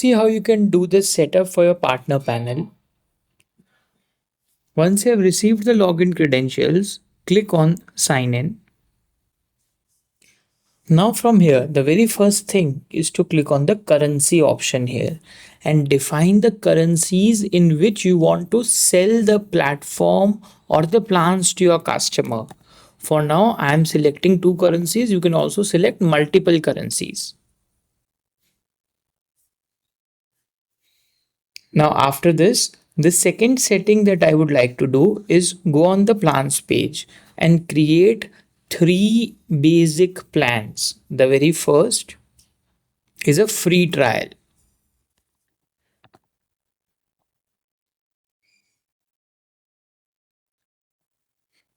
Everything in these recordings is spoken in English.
see how you can do this setup for your partner panel. Once you have received the login credentials, click on sign in. Now from here, the very first thing is to click on the currency option here and define the currencies in which you want to sell the platform or the plans to your customer. For now, I am selecting two currencies. You can also select multiple currencies. Now after this, the second setting that I would like to do is go on the plans page and create three basic plans. The very first is a free trial.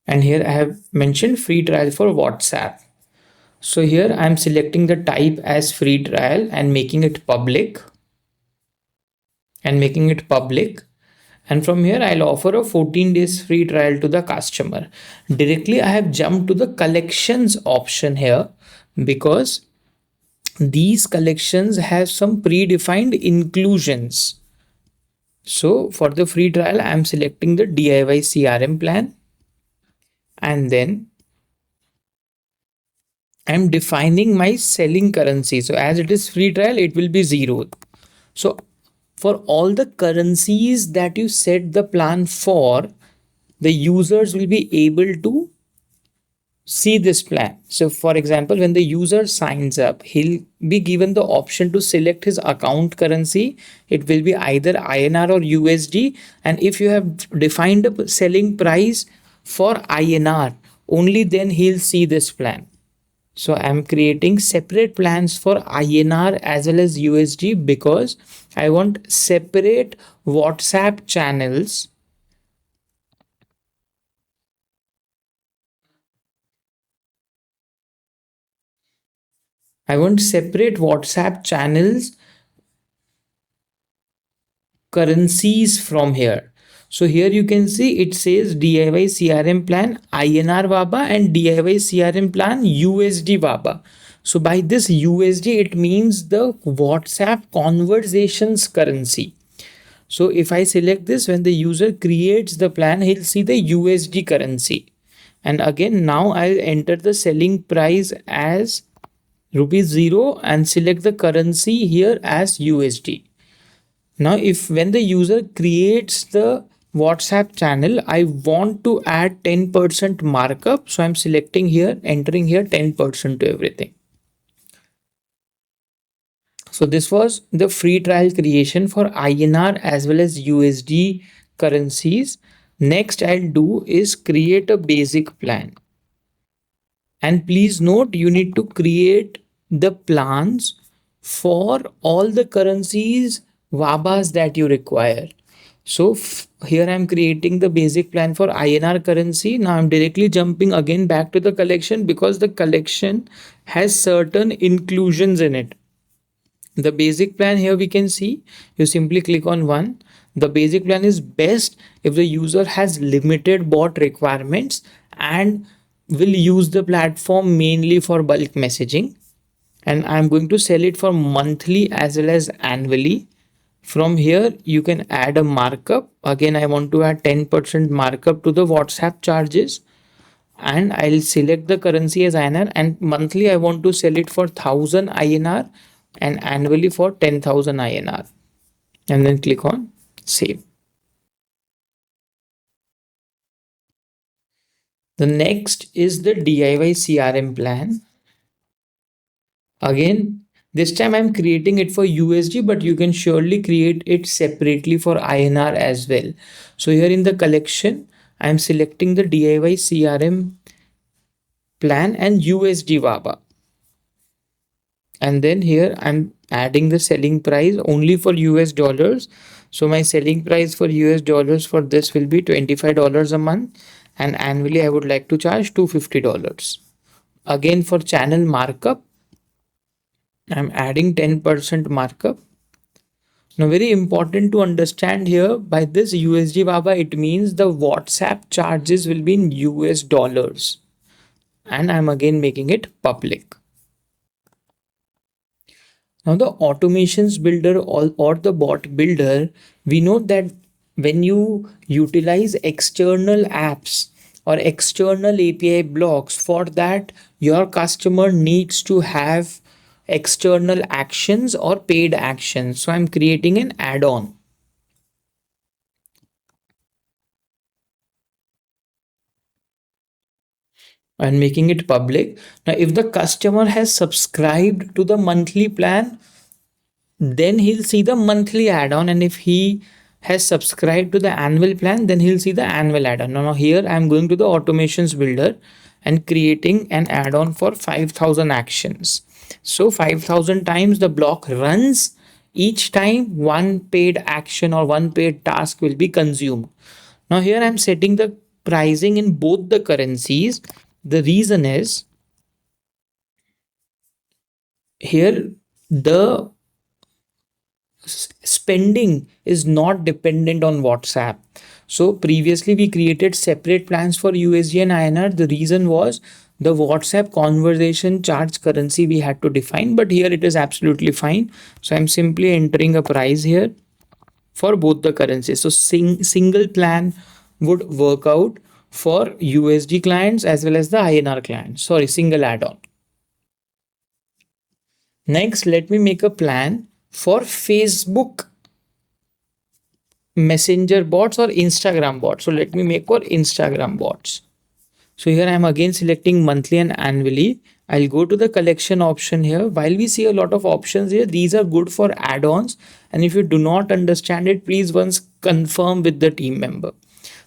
And here I have mentioned free trial for WhatsApp. So here I am selecting the type as free trial and making it public. And from here I'll offer a 14 days free trial to the customer. Directly I have jumped to the collections option here because these collections have some predefined inclusions. So for the free trial, I am selecting the DIY CRM plan, and then I'm defining my selling currency. So as it is free trial, it will be 0. So for all the currencies that you set the plan for, the users will be able to see this plan. So for example, when the user signs up, he'll be given the option to select his account currency. It will be either INR or USD. And if you have defined a selling price for INR, only then he'll see this plan. So I'm creating separate plans for INR as well as USD because I want separate WhatsApp channels. I want separate WhatsApp channels currencies from here. So here you can see it says DIY CRM plan INR WABA and DIY CRM plan USD WABA. So by this USD, it means the WhatsApp conversations currency. So if I select this, when the user creates the plan, he'll see the USD currency. And again, now I'll enter the selling price as ₹0 and select the currency here as USD. Now, if when the user creates the WhatsApp channel, I want to add 10% markup. So I'm selecting here, entering here 10% to everything. So this was the free trial creation for INR as well as USD currencies. Next I'll do is create a basic plan. And please note, you need to create the plans for all the currencies WABAs that you require. So here I'm creating the basic plan for INR currency. Now I'm directly jumping again back to the collection because the collection has certain inclusions in it. The basic plan here we can see, you simply click on one. The basic plan is best if the user has limited bot requirements and will use the platform mainly for bulk messaging. And I'm going to sell it for monthly as well as annually. From here, you can add a markup. Again, I want to add 10% markup to the WhatsApp charges. And I'll select the currency as INR, and monthly I want to sell it for 1000 INR and annually for 10,000 INR. And then click on save. The next is the DIY CRM plan. Again, this time I'm creating it for USD, but you can surely create it separately for INR as well. So here in the collection, I'm selecting the DIY CRM plan and USD WABA. And then here I'm adding the selling price only for US dollars. So my selling price for US dollars for this will be $25 a month, and annually I would like to charge $250. Again, for channel markup, I'm adding 10% markup. Now, very important to understand here, by this USD WABA, it means the WhatsApp charges will be in US dollars. And I'm again making it public. Now, the automations builder or the bot builder, we know that when you utilize external apps or external API blocks, for that, your customer needs to have external actions or paid actions. So, I'm creating an add on and making it public. Now, if the customer has subscribed to the monthly plan, then he'll see the monthly add-on, and if he has subscribed to the annual plan, then he'll see the annual add-on. Now here I'm going to the automations builder and creating an add-on for 5,000 actions. So 5,000 times the block runs, each time one paid action or one paid task will be consumed. Now here I'm setting the pricing in both the currencies. The reason is, here the spending is not dependent on WhatsApp. So previously we created separate plans for USD and INR. The reason was the WhatsApp conversation charge currency we had to define, but here it is absolutely fine. So I'm simply entering a price here for both the currencies. So single plan would work out for USD clients as well as the INR clients. Sorry, single add-on. Next, let me make a plan for Facebook Messenger bots or Instagram bots. So let me make for Instagram bots. So here I am again selecting monthly and annually. I'll go to the collection option here. While we see a lot of options here, these are good for add-ons. And if you do not understand it, please once confirm with the team member.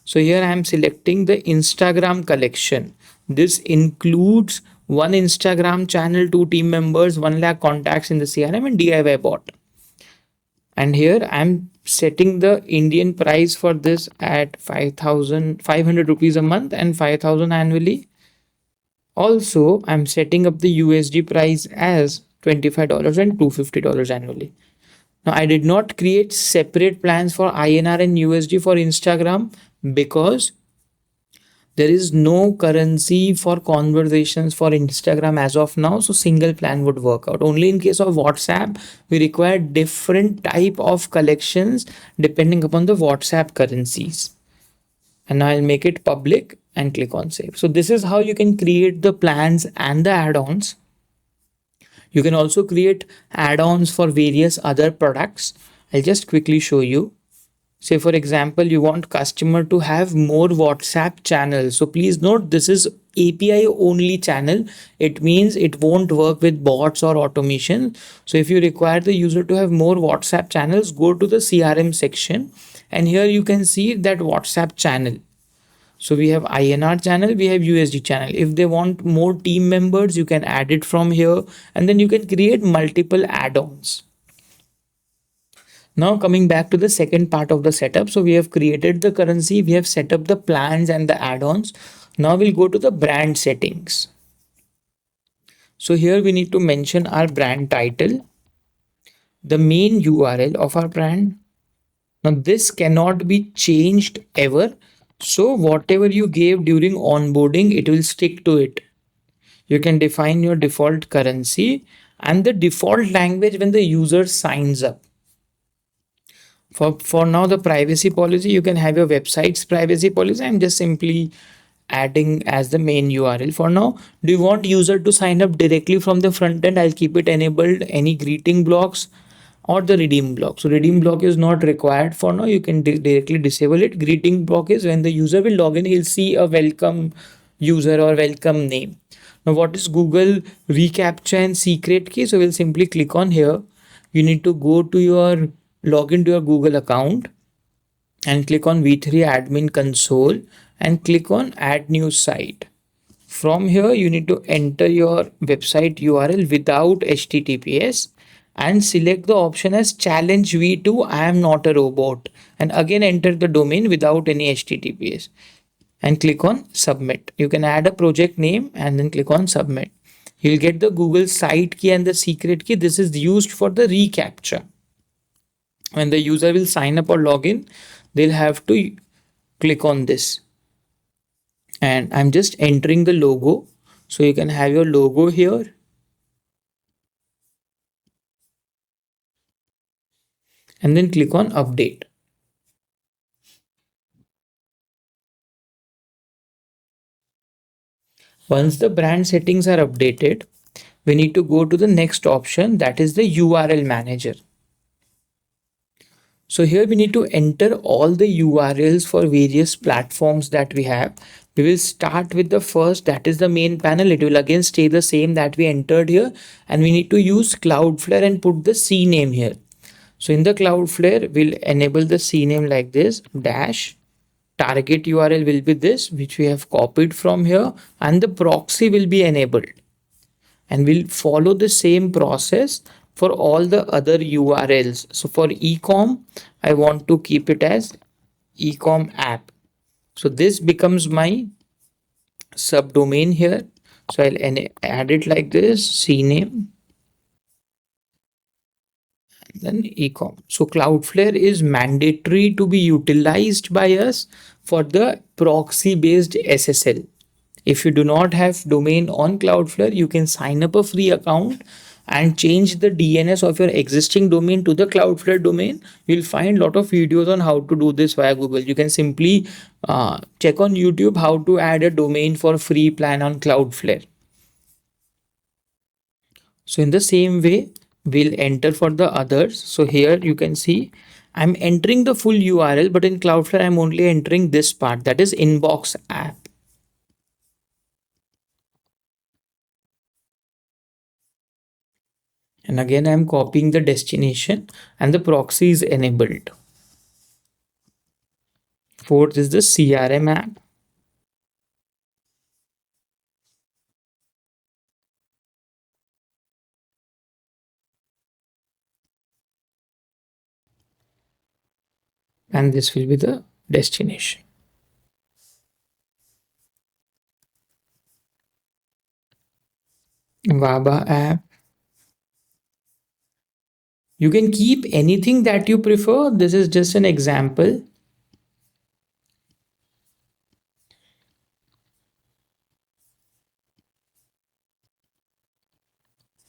So here I am selecting the Instagram collection. This includes one Instagram channel, two team members, 1 lakh contacts in the CRM and DIY bot. And here I'm setting the Indian price for this at 5,500 rupees a month and 5,000 annually. Also, I'm setting up the USD price as $25 and $250 annually. Now, I did not create separate plans for INR and USD for Instagram because there is no currency for conversations for Instagram as of now, so single plan would work out. Only in case of WhatsApp, we require different type of collections depending upon the WhatsApp currencies. And now I'll make it public and click on save. So this is how you can create the plans and the add-ons. You can also create add-ons for various other products. I'll just quickly show you. Say for example, you want customer to have more WhatsApp channels. So please note, this is API only channel. It means it won't work with bots or automation. So if you require the user to have more WhatsApp channels, go to the CRM section and here you can see that WhatsApp channel. So we have INR channel, we have USD channel. If they want more team members, you can add it from here and then you can create multiple add-ons. Now coming back to the second part of the setup. So we have created the currency, we have set up the plans and the add-ons. Now we'll go to the brand settings. So here we need to mention our brand title, the main URL of our brand. Now this cannot be changed ever. So whatever you gave during onboarding, it will stick to it. You can define your default currency and the default language when the user signs up. For now, the privacy policy, you can have your website's privacy policy. I'm just simply adding as the main URL for now. Do you want user to sign up directly from the front end? I'll keep it enabled. Any greeting blocks or the redeem block. So redeem block is not required for now. You can directly disable it. Greeting block is when the user will log in, he'll see a welcome user or welcome name. Now what is Google reCAPTCHA and secret key? So we'll simply click on here. You need to go to your log into your Google account and click on V3 admin console and click on add new site. From here, you need to enter your website URL without HTTPS and select the option as challenge V2 I am not a robot and again enter the domain without any HTTPS and click on submit. You can add a project name and then click on submit. You'll get the Google site key and the secret key. This is used for the reCAPTCHA. When the user will sign up or log in, they'll have to click on this. And I'm just entering the logo. So you can have your logo here. and then click on update. Once the brand settings are updated, we need to go to the next option, that is the URL manager. So here we need to enter all the URLs for various platforms that we have. We will start with the first, that is the main panel. It will again stay the same that we entered here, and we need to use Cloudflare and put the CNAME here. So in the Cloudflare, we'll enable the CNAME like this, dash. Target URL will be this, which we have copied from here, and the proxy will be enabled. And we'll follow the same process for all the other URLs. So for ecom, I want to keep it as ecom app. So this becomes my subdomain here. So I'll add it like this, cname, then ecom. So Cloudflare is mandatory to be utilized by us for the proxy based SSL. If you do not have domain on Cloudflare, you can sign up a free account and change the DNS of your existing domain to the Cloudflare domain. You'll find a lot of videos on how to do this via Google. You can simply check on YouTube how to add a domain for free plan on Cloudflare. So in the same way, we'll enter for the others. So here you can see I'm entering the full URL, but in Cloudflare, I'm only entering this part, that is inbox app. And again, I'm copying the destination and the proxy is enabled. Fourth is the CRM app. And this will be the destination. Waba app. You can keep anything that you prefer. This is just an example.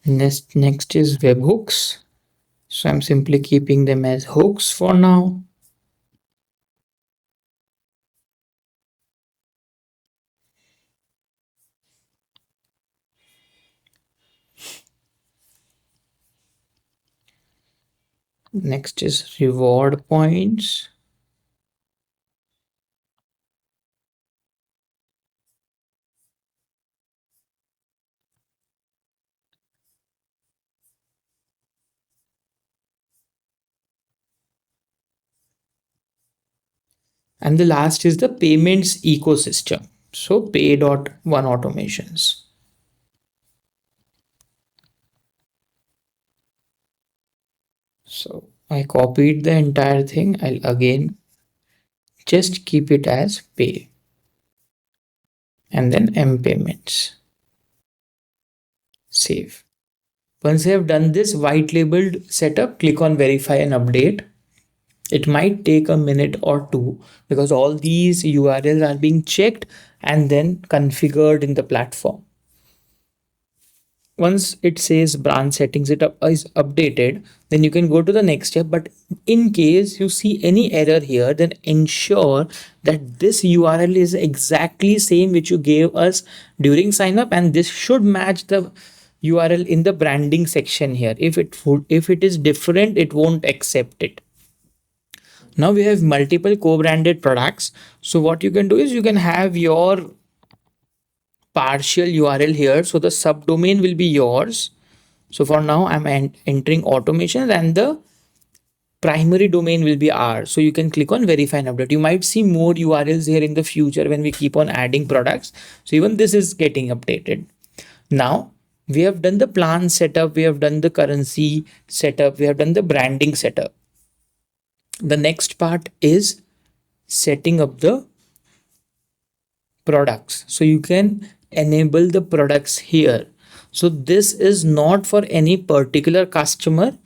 Next is webhooks. So I'm simply keeping them as hooks for now. Next is reward points. And the last is the payments ecosystem. So pay.one automations. So I copied the entire thing. I'll again just keep it as pay and then M payments. Save. Once you have done this white labeled setup, click on verify and update. It might take a minute or two because all these URLs are being checked and then configured in the platform. Once it says branch settings is updated, then you can go to the next step. But in case you see any error here, then ensure that this URL is exactly same which you gave us during sign up, and this should match the URL in the branding section here. If it is different, it won't accept it. Now we have multiple co-branded products. So what you can do is you can have your partial URL here. So the subdomain will be yours. So for now, I'm entering automations and the primary domain will be ours. So you can click on verify and update. You might see more URLs here in the future when we keep on adding products. So even this is getting updated. Now we have done the plan setup. We have done the currency setup. We have done the branding setup. The next part is setting up the products. So you can enable the products here. So this is not for any particular customer.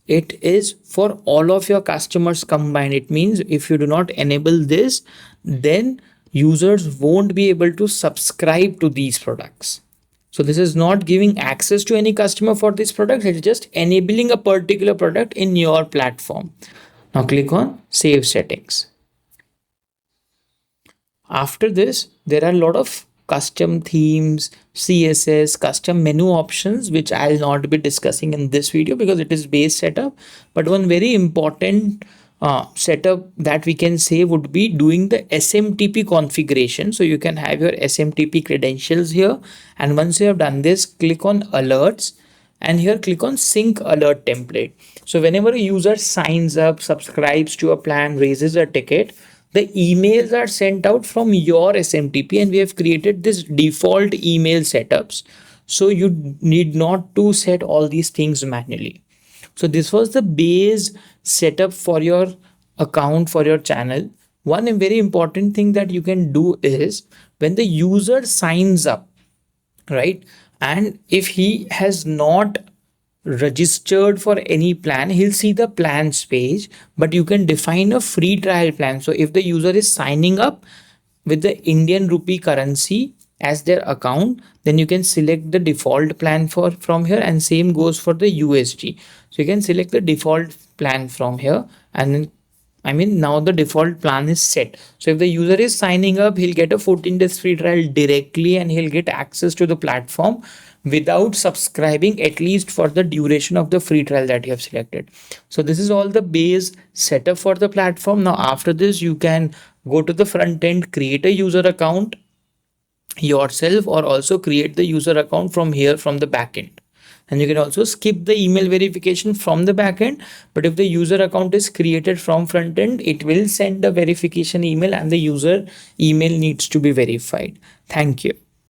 It is for all of your customers combined. It means if you do not enable this, then users won't be able to subscribe to these products. So this is not giving access to any customer for this product. It's just enabling a particular product in your platform. Now click on save settings. After this, there are a lot of custom themes, CSS, custom menu options, which I'll not be discussing in this video because it is base setup. But one very important setup that we can say would be doing the SMTP configuration. So you can have your SMTP credentials here. And once you have done this, click on alerts and here click on sync alert template. So whenever a user signs up, subscribes to a plan, raises a ticket, the emails are sent out from your SMTP, and we have created this default email setups. So you need not to set all these things manually. So this was the base setup for your account, for your channel. One very important thing that you can do is when the user signs up, right? And if he has not registered for any plan, he'll see the plans page, but you can define a free trial plan. So if the user is signing up with the Indian rupee currency as their account, then you can select the default plan for from here, and same goes for the USD. So you can select the default plan from here, and then now the default plan is set. So if the user is signing up, he'll get a 14 days free trial directly, and he'll get access to the platform without subscribing, at least for the duration of the free trial that you have selected. So this is all the base setup for the platform. Now after this, you can go to the front end, create a user account yourself, or also create the user account from here from the backend. And you can also skip the email verification from the backend. But if the user account is created from front end, it will send a verification email and the user email needs to be verified. Thank you.